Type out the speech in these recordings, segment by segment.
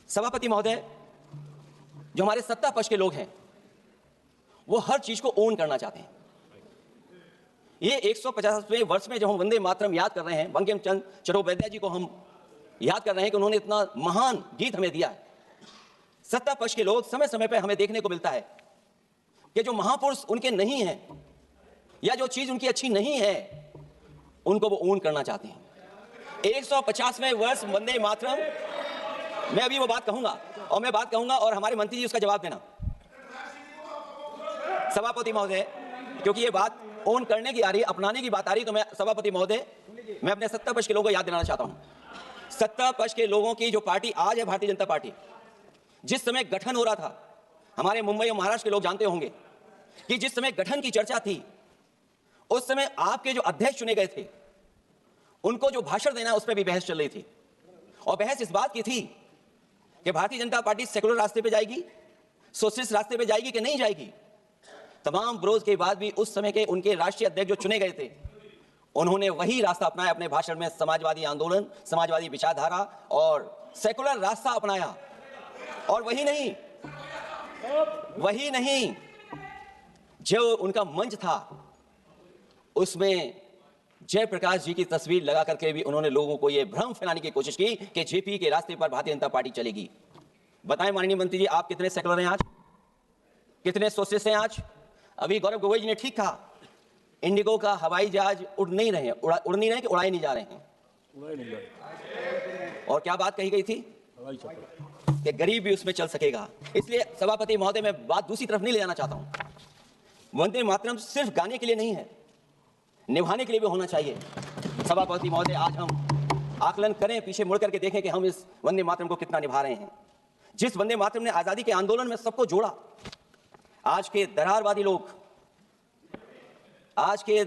सभापति महोदय, जो हमारे सत्ता पक्ष के लोग हैं वो हर चीज को ओन करना चाहते हैं। ये 150वें वर्ष में जब हम वंदे मातरम याद कर रहे हैं, बंकिम चंद्र चट्टोपाध्याय जी को हम याद कर रहे हैं कि उन्होंने इतना महान गीत हमें दिया है। सत्ता पक्ष के लोग समय समय पर हमें देखने को मिलता है कि जो महापुरुष उनके नहीं हैं या जो चीज उनकी अच्छी नहीं है उनको वो ओन करना चाहते हैं। 150वें वर्ष वंदे मातरम, मैं अभी वो बात कहूंगा और मैं बात कहूंगा और हमारे मंत्री जी उसका जवाब देना। सभापति महोदय, क्योंकि ये बात ओन करने की आ रही है, अपनाने की बात आ रही है, तो मैं सभापति महोदय, मैं अपने सत्ता पक्ष के लोगों को याद दिलाना चाहता हूं। सत्ता पक्ष के लोगों की जो पार्टी आज है भारतीय जनता पार्टी, जिस समय गठन हो रहा था, हमारे मुंबई और महाराष्ट्र के लोग जानते होंगे कि जिस समय गठन की चर्चा थी उस समय आपके जो अध्यक्ष चुने गए थे उनको जो भाषण देना उस पर भी बहस चल रही थी। और बहस इस बात की थी कि भारतीय जनता पार्टी सेकुलर रास्ते पे जाएगी, सोशलिस्ट रास्ते पे जाएगी कि नहीं जाएगी। तमाम विरोध के बाद भी उस समय के उनके राष्ट्रीय अध्यक्ष जो चुने गए थे उन्होंने वही रास्ता अपनाया अपने भाषण में, समाजवादी आंदोलन, समाजवादी विचारधारा और सेकुलर रास्ता अपनाया। और वही नहीं, जो उनका मंच था उसमें जयप्रकाश जी की तस्वीर लगा करके भी उन्होंने लोगों को यह भ्रम फैलाने की कोशिश की कि जेपी के रास्ते पर भारतीय जनता पार्टी चलेगी। बताएं माननीय मंत्री जी, आप कितने सेकुलर हैं आज, कितने सोशलिस्ट हैं आज? अभी गौरव गोगोई जी ने ठीक कहा, इंडिगो का हवाई जहाज उड़ नहीं रहे कि उड़ाए नहीं जा रहे हैं। और क्या बात कही गई थी कि गरीब भी उसमें चल सकेगा। इसलिए सभापति महोदय, मैं बात दूसरी तरफ नहीं ले जाना चाहता हूं। वंदे मातरम सिर्फ गाने के लिए नहीं है, निभाने के लिए भी होना चाहिए। सभापति महोदय, आज हम आकलन करें, पीछे मुड़ करके देखें कि हम इस वंदे मातरम को कितना निभा रहे हैं। जिस वंदे मातरम ने आजादी के आंदोलन में सबको जोड़ा, आज के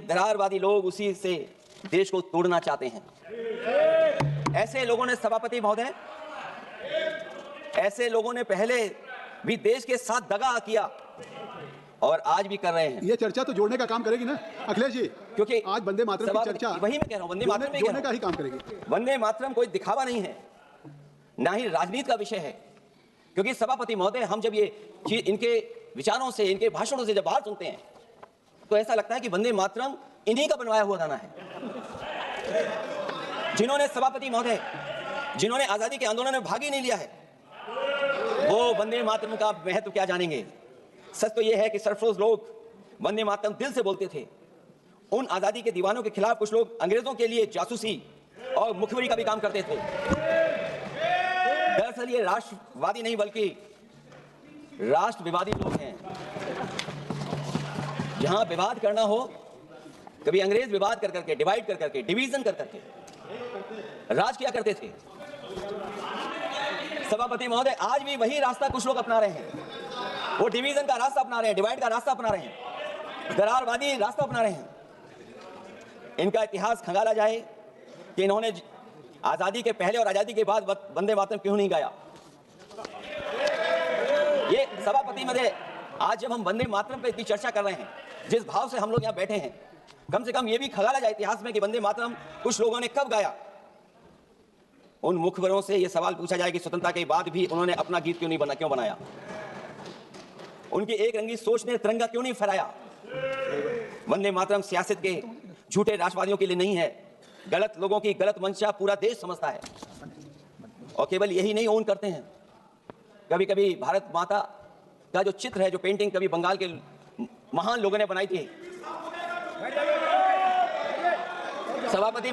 दरारवादी लोग उसी से देश को तोड़ना चाहते हैं। ऐसे लोगों ने, सभापति महोदय, ऐसे लोगों ने पहले भी देश के साथ दगा किया और आज भी कर रहे हैं। ये चर्चा तो जोड़ने का काम करेगी ना अखिलेश जी, क्योंकि आज वंदे मातरम की चर्चा, वही मैं कह रहा हूं, वंदे मातरम जोड़ने का ही काम करेगी। वंदे मातरम कोई दिखावा नहीं है, ना ही राजनीति का विषय है। क्योंकि सभापति महोदय, हम जब ये इनके विचारों से, इनके भाषणों से जब बाहर सुनते हैं तो ऐसा लगता है कि वंदे मातरम इन्हीं का बनवाया हुआ गाना है। जिन्होंने, सभापति महोदय, जिन्होंने आजादी के आंदोलन में भाग ही नहीं लिया है वो वंदे मातरम का महत्व क्या जानेंगे। सच तो यह है कि सरफरोश लोग वंदे मातरम दिल से बोलते थे। उन आजादी के दीवानों के खिलाफ कुछ लोग अंग्रेजों के लिए जासूसी और मुखबिरी का भी काम करते थे। दरअसल ये राष्ट्रवादी नहीं बल्कि राष्ट्र विवादी लोग हैं। जहां विवाद करना हो, कभी अंग्रेज विवाद कर करके, डिवाइड कर करके, डिवीजन कर करके राज किया करते थे। सभापति महोदय, आज भी वही रास्ता कुछ लोग अपना रहे हैं। वो डिवीजन का रास्ता अपना रहे हैं, डिवाइड का रास्ता अपना रहे हैं, दरारवादी रास्ता अपना रहे हैं। इनका इतिहास खंगाला जाए कि इन्होंने आजादी के पहले और आजादी के बाद वंदे मातरम क्यों नहीं गाया। ये सभापति महोदय, आज जब हम वंदे मातरम पर इतनी चर्चा कर रहे हैं, जिस भाव से हम लोग यहाँ बैठे हैं, कम से कम ये भी खंगाला जाए इतिहास में कि वंदे मातरम कुछ लोगों ने कब गाया। उन मुखबरों से ये सवाल पूछा जाए कि स्वतंत्रता के बाद भी उन्होंने अपना गीत क्यों बनाया। उनकी एक रंगी सोच ने तिरंगा क्यों नहीं फहराया। वंदे मातरम सियासत के झूठे राष्ट्रवादियों के लिए नहीं है, गलत लोगों की गलत मंशा पूरा देश समझता है। और केवल यही नहीं ओन करते हैं, कभी कभी भारत माता का जो चित्र है, जो पेंटिंग कभी बंगाल के महान लोगों ने बनाई थी। सभापति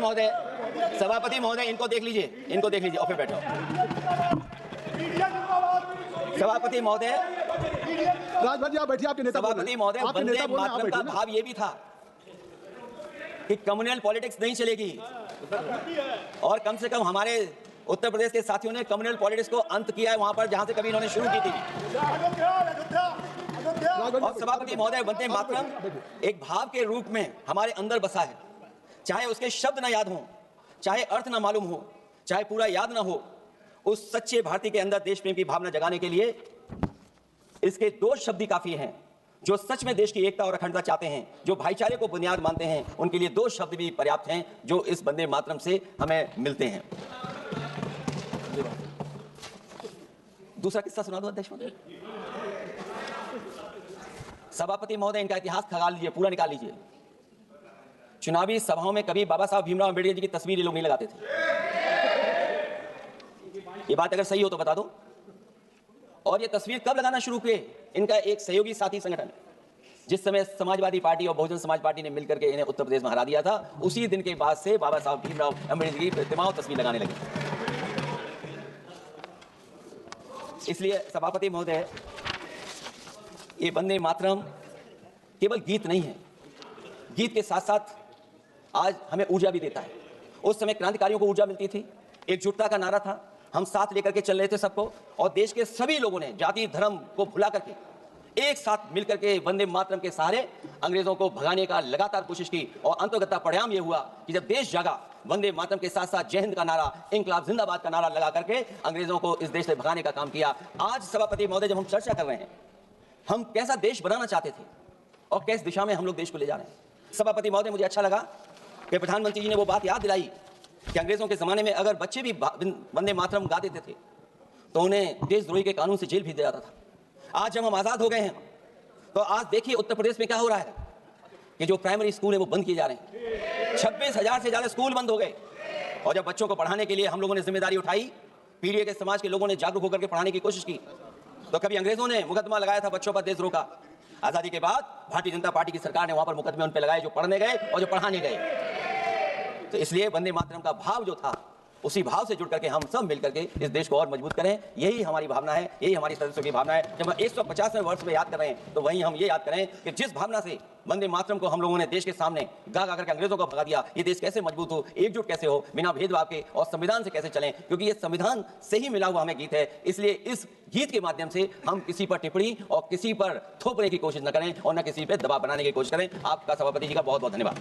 महोदय, इनको देख लीजिए और फिर बैठो। सभापति महोदय, राजभर जी आप बैठिए, आपके नेता। सभापति महोदय, वंदे मातरम का भाव ये भी था कि कम्युनल पॉलिटिक्स नहीं चलेगी। और कम से कम हमारे उत्तर प्रदेश के साथियों ने कम्युनल पॉलिटिक्स को अंत किया है वहां पर जहां से कभी इन्होंने शुरू की थी। और सभापति महोदय, वंदे मातरम एक भाव के रूप में हमारे अंदर बसा है। चाहे उसके शब्द ना याद हो, चाहे अर्थ ना मालूम हो, चाहे पूरा याद ना हो, उस सच्चे भारतीय के अंदर देश प्रेम की भावना जगाने के लिए इसके दो शब्द ही काफी हैं। जो सच में देश की एकता और अखंडता चाहते हैं, जो भाईचारे को बुनियाद मानते हैं, उनके लिए दो शब्द भी पर्याप्त हैं जो इस वंदे मातरम से हमें मिलते हैं। दूसरा किस्सा सुना दो अध्यक्ष महोदय। सभापति महोदय, इनका इतिहास खंगाल लीजिए, पूरा निकाल लीजिए। चुनावी सभाओं में कभी बाबा साहब भीमराव अम्बेडकर जी की तस्वीर ये लोग नहीं लगाते थे। ये बात अगर सही हो तो बता दो। और ये तस्वीर कब लगाना शुरू किए? इनका एक सहयोगी साथी संगठन, जिस समय समाजवादी पार्टी और बहुजन समाज पार्टी ने मिलकर के इन्हें उत्तर प्रदेश में हरा दिया था, उसी दिन के बाद से बाबा साहब भीमराव अम्बेडकर की प्रतिमा और तस्वीर लगाने लगे। इसलिए सभापति महोदय, ये वंदे मातरम केवल गीत नहीं है, गीत के साथ साथ आज हमें ऊर्जा भी देता है। उस समय क्रांतिकारियों को ऊर्जा मिलती थी, एकजुटता का नारा था, हम साथ लेकर के चल रहे थे सबको, और देश के सभी लोगों ने जाति धर्म को भुला करके एक साथ मिलकर के वंदे मातरम के सहारे अंग्रेजों को भगाने का लगातार कोशिश की। और अंतर्गत परिणाम यह हुआ कि जब देश जागा, वंदे मातरम के साथ साथ जय हिंद का नारा, इंकलाब जिंदाबाद का नारा लगा करके अंग्रेजों को इस देश से भगाने का काम किया। आज सभापति महोदय, जब हम चर्चा कर रहे हैं, हम कैसा देश बनाना चाहते थे और किस दिशा में हम लोग देश को ले जा रहे हैं। सभापति महोदय, मुझे अच्छा लगा कि प्रधानमंत्री जी ने वो बात याद दिलाई कि अंग्रेजों के जमाने में अगर बच्चे भी वंदे मातरम गा देते थे तो उन्हें देशद्रोही के कानून से जेल भेज दिया जाता था। आज जब हम आजाद हो गए हैं, तो आज देखिए उत्तर प्रदेश में क्या हो रहा है कि जो प्राइमरी स्कूल है वो बंद किए जा रहे हैं। 26,000 से ज्यादा स्कूल बंद हो गए। और जब बच्चों को पढ़ाने के लिए हम लोगों ने जिम्मेदारी उठाई, पीढ़ी के समाज के लोगों ने जागरूक होकर के पढ़ाने की कोशिश की, तो कभी अंग्रेजों ने मुकदमा लगाया था बच्चों पर देशद्रोह का। आजादी के बाद भारतीय जनता पार्टी की सरकार ने वहां पर मुकदमे उन पर लगाए जो पढ़ने गए और जो पढ़ाने गए। तो इसलिए वंदे मातरम का भाव जो था, उसी भाव से जुड़ करके हम सब मिलकर के इस देश को और मजबूत करें, यही हमारी भावना है, यही हमारी सदस्यों की भावना है। जब हम 150वें वर्ष में याद कर रहे हैं, तो वहीं हम ये याद करें कि जिस भावना से वंदे मातरम को हम लोगों ने देश के सामने गा गा करके अंग्रेजों को भगा दिया, ये देश कैसे मजबूत हो, एकजुट कैसे हो, बिना भेदभाव के, और संविधान से कैसे चलें, क्योंकि ये संविधान से ही मिला हुआ हमें गीत है। इसलिए इस गीत के माध्यम से हम किसी पर टिप्पणी और किसी पर थोपने की कोशिश न करें और न किसी पर दबाव बनाने की कोशिश करें। आपका सभापति जी का बहुत बहुत धन्यवाद।